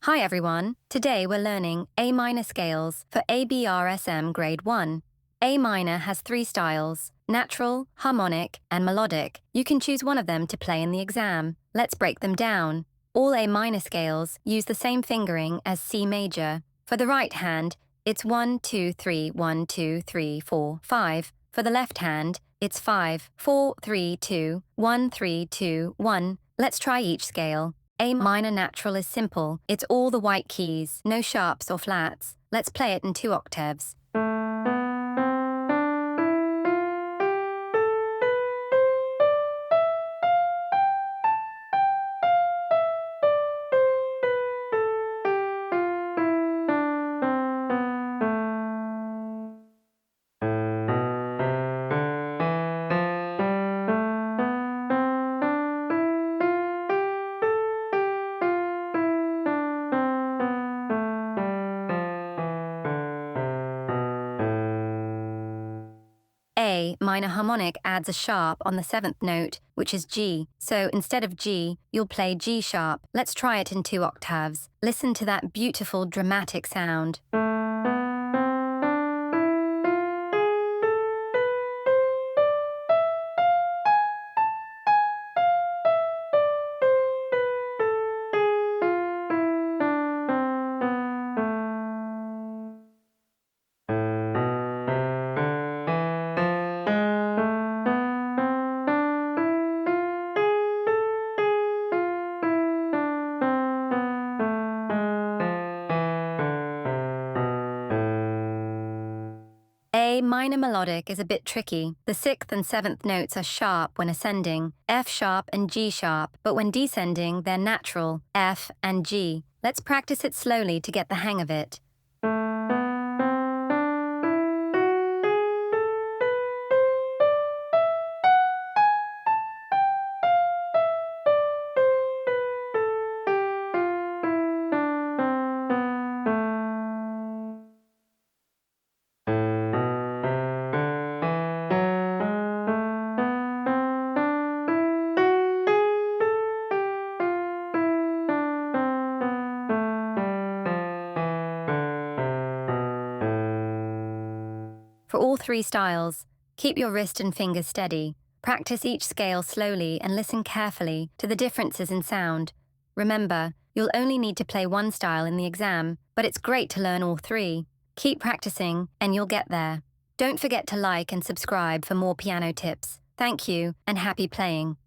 Hi everyone, today we're learning A minor scales for ABRSM Grade 1. A minor has 3 styles: natural, harmonic, and melodic. You can choose one of them to play in the exam. Let's break them down. All A minor scales use the same fingering as C major. For the right hand, it's 1, 2, 3, 1, 2, 3, 4, 5. For the left hand, it's 5, 4, 3, 2, 1, 3, 2, 1. Let's try each scale. A minor natural is simple. It's all the white keys, no sharps or flats. Let's play it in 2 octaves. A minor harmonic adds a sharp on the 7th note, which is G. So instead of G, you'll play G sharp. Let's try it in 2 octaves. Listen to that beautiful, dramatic sound. A minor melodic is a bit tricky. The 6th and 7th notes are sharp when ascending, F sharp and G sharp, but when descending, they're natural, F and G. Let's practice it slowly to get the hang of it. For all 3 styles, keep your wrist and fingers steady. Practice each scale slowly and listen carefully to the differences in sound. Remember, you'll only need to play one style in the exam, but it's great to learn all 3. Keep practicing and you'll get there. Don't forget to like and subscribe for more piano tips. Thank you and happy playing.